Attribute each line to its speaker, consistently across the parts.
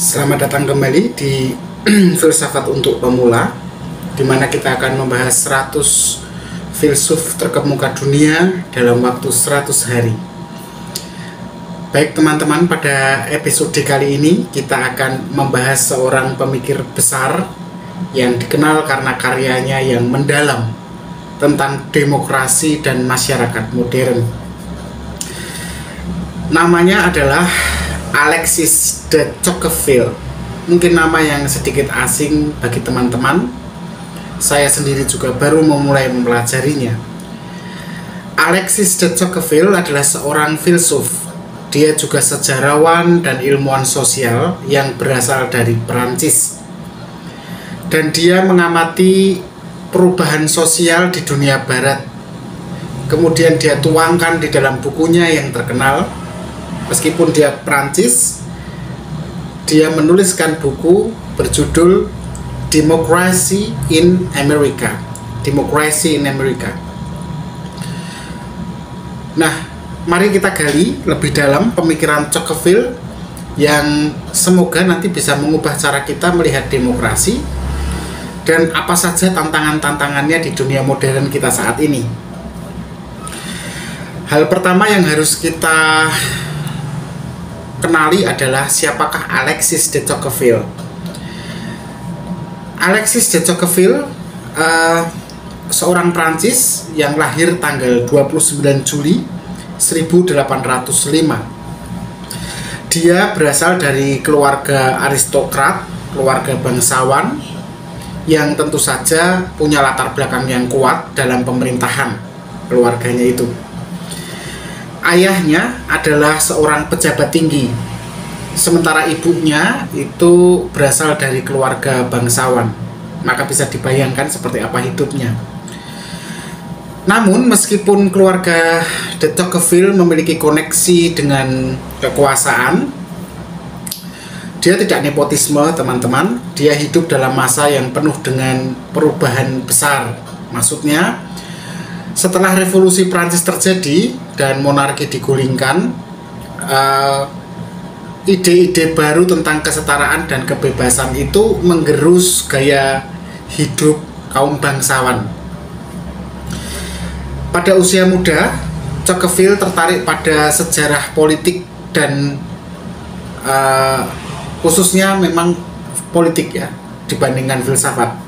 Speaker 1: Selamat datang kembali di Filsafat untuk Pemula, di mana kita akan membahas 100 filsuf terkemuka dunia dalam waktu 100 hari. Baik teman-teman, pada episode kali ini kita akan membahas seorang pemikir besar yang dikenal karena karyanya yang mendalam tentang demokrasi dan masyarakat modern. Namanya adalah Alexis de Tocqueville. Mungkin nama yang sedikit asing bagi teman-teman. Saya sendiri juga baru memulai mempelajarinya. Alexis de Tocqueville adalah seorang filsuf. Dia juga sejarawan dan ilmuwan sosial yang berasal dari Perancis. Dan dia mengamati perubahan sosial di dunia barat. Kemudian dia tuangkan di dalam bukunya yang terkenal. Meskipun dia Prancis, dia menuliskan buku berjudul Democracy in America. Democracy in America. Nah, mari kita gali lebih dalam pemikiran Tocqueville yang semoga nanti bisa mengubah cara kita melihat demokrasi dan apa saja tantangan-tantangannya di dunia modern kita saat ini. Hal pertama yang harus kita kenali adalah siapakah Alexis de Tocqueville. Alexis de Tocqueville seorang Prancis yang lahir tanggal 29 Juli 1805. Dia berasal dari keluarga aristokrat, keluarga bangsawan yang tentu saja punya latar belakang yang kuat dalam pemerintahan keluarganya itu. Ayahnya adalah seorang pejabat tinggi, sementara ibunya itu berasal dari keluarga bangsawan. Maka bisa dibayangkan seperti apa hidupnya. Namun meskipun keluarga de Tocqueville memiliki koneksi dengan kekuasaan, dia tidak nepotisme teman-teman. Dia hidup dalam masa yang penuh dengan perubahan besar. Maksudnya, setelah revolusi Prancis terjadi dan monarki digulingkan, ide-ide baru tentang kesetaraan dan kebebasan itu menggerus gaya hidup kaum bangsawan. Pada usia muda, Tocqueville tertarik pada sejarah politik dan khususnya memang politik ya, dibandingkan filsafat.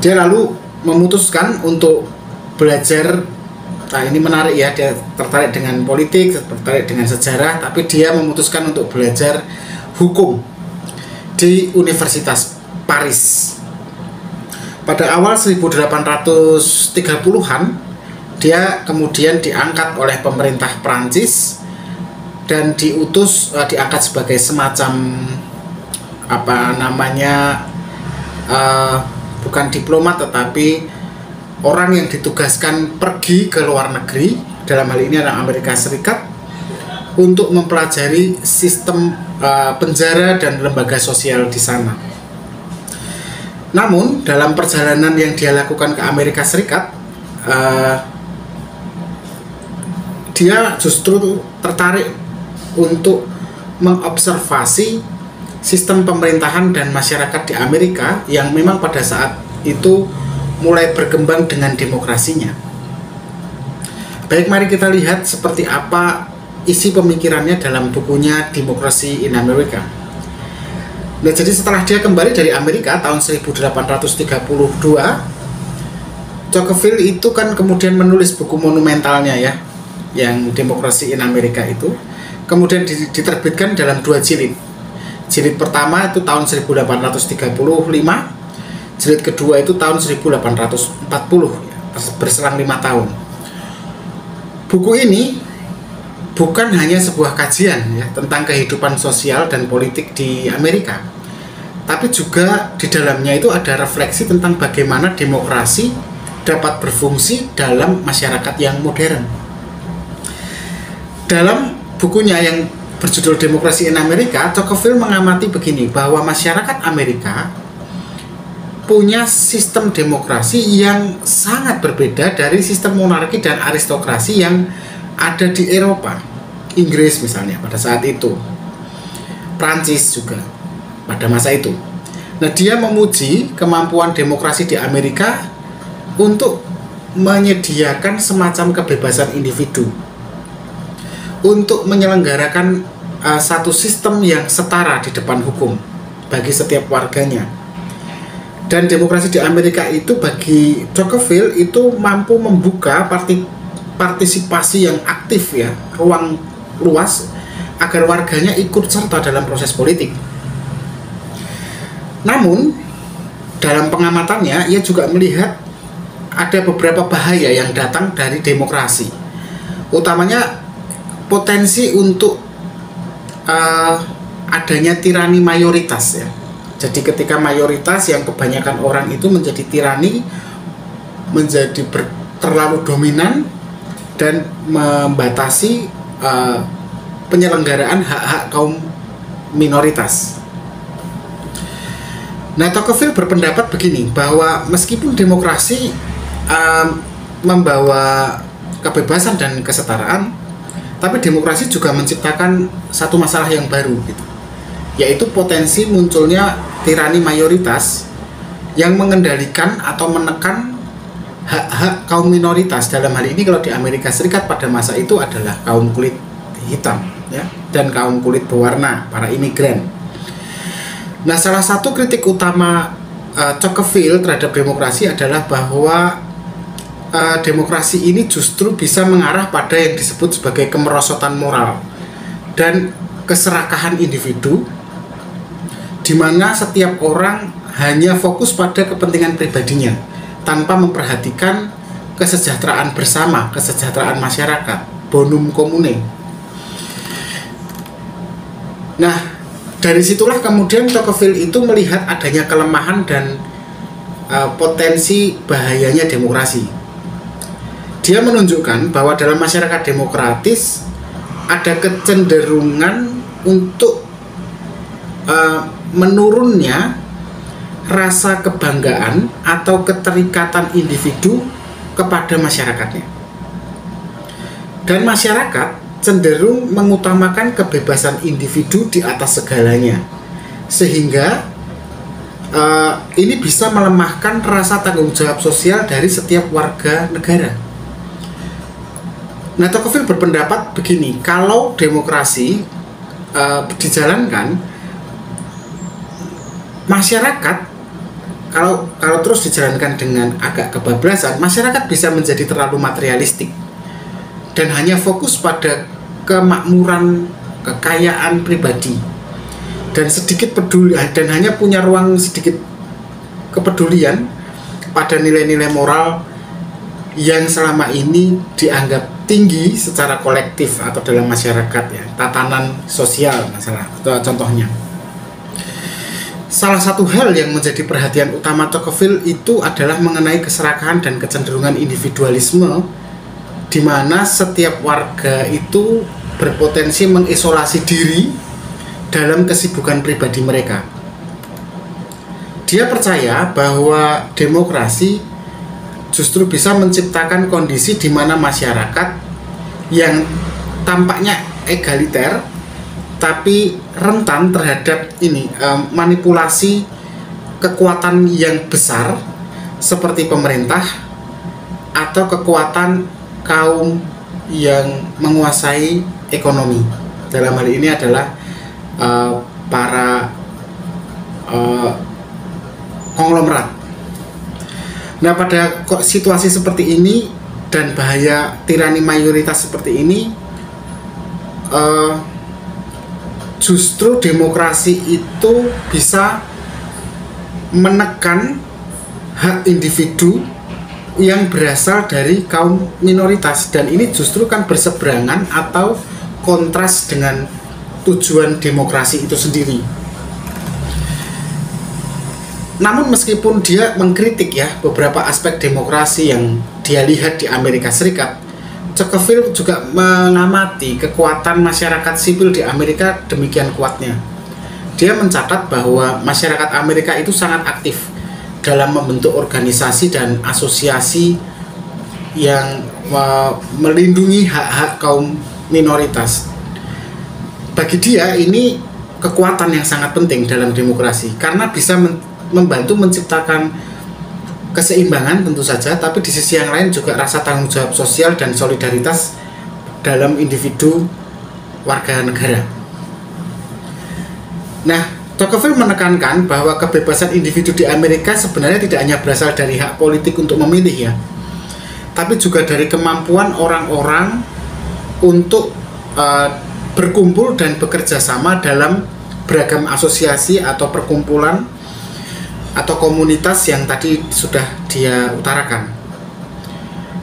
Speaker 1: Dia lalu memutuskan untuk belajar. Nah, ini menarik ya, dia tertarik dengan politik, tertarik dengan sejarah, tapi dia memutuskan untuk belajar hukum di Universitas Paris. Pada awal 1830-an, dia kemudian diangkat oleh pemerintah Prancis dan diangkat sebagai semacam bukan diplomat tetapi orang yang ditugaskan pergi ke luar negeri, dalam hal ini adalah Amerika Serikat, untuk mempelajari sistem penjara dan lembaga sosial di sana. Namun dalam perjalanan yang dia lakukan ke Amerika Serikat, dia justru tertarik untuk mengobservasi sistem pemerintahan dan masyarakat di Amerika yang memang pada saat itu mulai berkembang dengan demokrasinya. Baik, mari kita lihat seperti apa isi pemikirannya dalam bukunya Democracy in America. Nah, jadi setelah dia kembali dari Amerika tahun 1832, Tocqueville itu kan kemudian menulis buku monumentalnya ya, yang Democracy in America itu. Kemudian diterbitkan dalam 2 jilid. Jilid pertama itu tahun 1835. Jilid kedua itu tahun 1840, berselang 5 tahun. Buku ini bukan hanya sebuah kajian ya, tentang kehidupan sosial dan politik di Amerika, tapi juga di dalamnya itu ada refleksi tentang bagaimana demokrasi dapat berfungsi dalam masyarakat yang modern. Dalam bukunya yang berjudul Democracy in America, Tocqueville mengamati begini, bahwa masyarakat Amerika punya sistem demokrasi yang sangat berbeda dari sistem monarki dan aristokrasi yang ada di Eropa, Inggris misalnya pada saat itu. Prancis juga pada masa itu. Nah, dia memuji kemampuan demokrasi di Amerika untuk menyediakan semacam kebebasan individu untuk menyelenggarakan satu sistem yang setara di depan hukum bagi setiap warganya. Dan demokrasi di Amerika itu bagi Tocqueville itu mampu membuka partisipasi yang aktif ya, ruang luas agar warganya ikut serta dalam proses politik. Namun dalam pengamatannya ia juga melihat ada beberapa bahaya yang datang dari demokrasi, utamanya potensi untuk adanya tirani mayoritas ya. Jadi ketika mayoritas yang kebanyakan orang itu menjadi tirani, menjadi terlalu dominan dan membatasi penyelenggaraan hak-hak kaum minoritas. Nah, Tocqueville berpendapat begini, bahwa meskipun demokrasi membawa kebebasan dan kesetaraan, tapi demokrasi juga menciptakan satu masalah yang baru gitu, yaitu potensi munculnya tirani mayoritas yang mengendalikan atau menekan hak-hak kaum minoritas. Dalam hal ini kalau di Amerika Serikat pada masa itu adalah kaum kulit hitam ya, dan kaum kulit berwarna, para imigran. Nah, salah satu kritik utama Tocqueville terhadap demokrasi adalah bahwa demokrasi ini justru bisa mengarah pada yang disebut sebagai kemerosotan moral dan keserakahan individu, di mana setiap orang hanya fokus pada kepentingan pribadinya tanpa memperhatikan kesejahteraan bersama, kesejahteraan masyarakat, bonum commune. Nah, dari situlah kemudian Tocqueville itu melihat adanya kelemahan dan potensi bahayanya demokrasi. Dia menunjukkan bahwa dalam masyarakat demokratis ada kecenderungan untuk menurunnya rasa kebanggaan atau keterikatan individu kepada masyarakatnya. Dan masyarakat cenderung mengutamakan kebebasan individu di atas segalanya, sehingga ini bisa melemahkan rasa tanggung jawab sosial dari setiap warga negara. Nah, Tocqueville berpendapat begini, kalau demokrasi dijalankan, masyarakat kalau terus dijalankan dengan agak kebablasan, masyarakat bisa menjadi terlalu materialistik dan hanya fokus pada kemakmuran, kekayaan pribadi, dan sedikit peduli, dan hanya punya ruang sedikit kepedulian pada nilai-nilai moral yang selama ini dianggap tinggi secara kolektif atau dalam masyarakat ya, tatanan sosial masalah contohnya. Salah satu hal yang menjadi perhatian utama Tocqueville itu adalah mengenai keserakahan dan kecenderungan individualisme, di mana setiap warga itu berpotensi mengisolasi diri dalam kesibukan pribadi mereka. Dia percaya bahwa demokrasi justru bisa menciptakan kondisi di mana masyarakat yang tampaknya egaliter tapi rentan terhadap manipulasi kekuatan yang besar seperti pemerintah atau kekuatan kaum yang menguasai ekonomi. Dalam hal ini adalah para konglomerat. Nah, pada situasi seperti ini dan bahaya tirani mayoritas seperti ini, justru demokrasi itu bisa menekan hak individu yang berasal dari kaum minoritas, dan ini justru kan berseberangan atau kontras dengan tujuan demokrasi itu sendiri. Namun meskipun dia mengkritik ya beberapa aspek demokrasi yang dia lihat di Amerika Serikat, Tocqueville juga mengamati kekuatan masyarakat sipil di Amerika demikian kuatnya. Dia mencatat bahwa masyarakat Amerika itu sangat aktif dalam membentuk organisasi dan asosiasi yang melindungi hak-hak kaum minoritas. Bagi dia ini kekuatan yang sangat penting dalam demokrasi karena bisa membantu menciptakan keseimbangan tentu saja, tapi di sisi yang lain juga rasa tanggung jawab sosial dan solidaritas dalam individu warga negara. Nah, Tocqueville menekankan bahwa kebebasan individu di Amerika sebenarnya tidak hanya berasal dari hak politik untuk memilih ya, tapi juga dari kemampuan orang-orang untuk berkumpul dan bekerja sama dalam beragam asosiasi atau perkumpulan atau komunitas yang tadi sudah dia utarakan.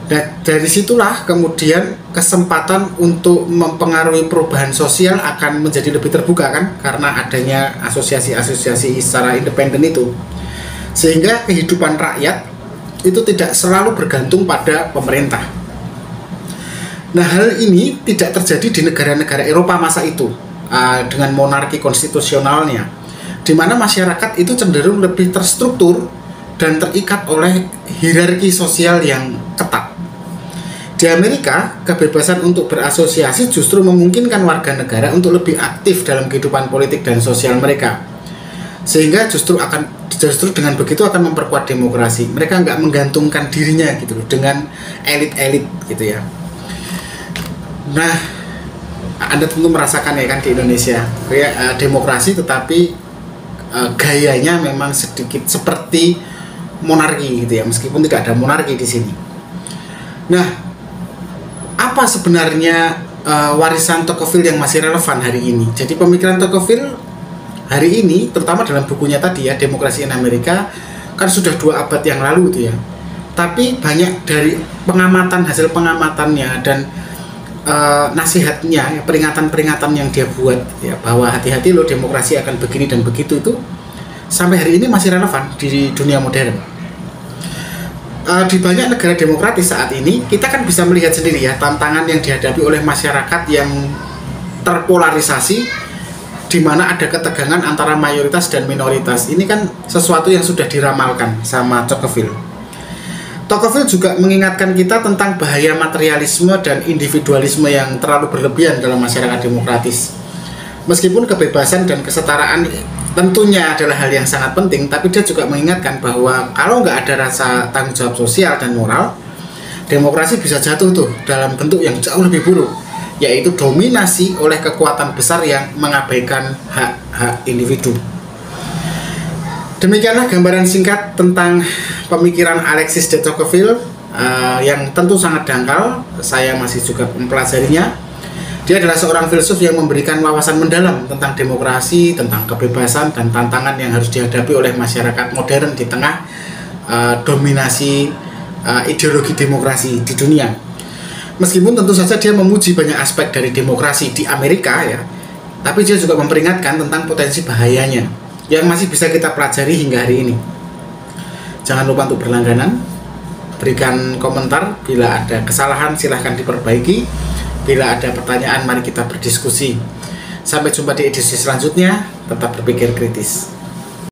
Speaker 1: Dan dari situlah kemudian kesempatan untuk mempengaruhi perubahan sosial akan menjadi lebih terbuka kan, karena adanya asosiasi-asosiasi secara independen itu, sehingga kehidupan rakyat itu tidak selalu bergantung pada pemerintah. Nah, hal ini tidak terjadi di negara-negara Eropa masa itu dengan monarki konstitusionalnya, di mana masyarakat itu cenderung lebih terstruktur dan terikat oleh hierarki sosial yang ketat. Di Amerika, kebebasan untuk berasosiasi justru memungkinkan warga negara untuk lebih aktif dalam kehidupan politik dan sosial mereka, sehingga justru dengan begitu akan memperkuat demokrasi. Mereka nggak menggantungkan dirinya gitu dengan elit-elit gitu ya. Nah, Anda tentu merasakan ya kan di Indonesia kayak demokrasi tetapi gayanya memang sedikit seperti monarki gitu ya, meskipun tidak ada monarki di sini. Nah, apa sebenarnya warisan Tocqueville yang masih relevan hari ini? Jadi pemikiran Tocqueville hari ini, terutama dalam bukunya tadi ya, Demokrasi in Amerika, kan sudah 2 abad yang lalu itu ya. Tapi banyak dari hasil pengamatannya dan nasihatnya, peringatan-peringatan yang dia buat ya, bahwa hati-hati loh demokrasi akan begini dan begitu, itu sampai hari ini masih relevan di dunia modern. Di banyak negara demokratis saat ini kita kan bisa melihat sendiri ya tantangan yang dihadapi oleh masyarakat yang terpolarisasi, di mana ada ketegangan antara mayoritas dan minoritas. Ini kan sesuatu yang sudah diramalkan sama Tocqueville. Tocqueville juga mengingatkan kita tentang bahaya materialisme dan individualisme yang terlalu berlebihan dalam masyarakat demokratis. Meskipun kebebasan dan kesetaraan tentunya adalah hal yang sangat penting, tapi dia juga mengingatkan bahwa kalau nggak ada rasa tanggung jawab sosial dan moral, demokrasi bisa jatuh tuh dalam bentuk yang jauh lebih buruk, yaitu dominasi oleh kekuatan besar yang mengabaikan hak-hak individu. Demikianlah gambaran singkat tentang pemikiran Alexis de Tocqueville yang tentu sangat dangkal. Saya masih juga mempelajarinya. Dia adalah seorang filsuf yang memberikan wawasan mendalam tentang demokrasi, tentang kebebasan, dan tantangan yang harus dihadapi oleh masyarakat modern di tengah dominasi ideologi demokrasi di dunia. Meskipun tentu saja dia memuji banyak aspek dari demokrasi di Amerika ya, tapi dia juga memperingatkan tentang potensi bahayanya yang masih bisa kita pelajari hingga hari ini. Jangan lupa untuk berlangganan, berikan komentar, bila ada kesalahan silahkan diperbaiki, bila ada pertanyaan mari kita berdiskusi. Sampai jumpa di edisi selanjutnya, tetap berpikir kritis.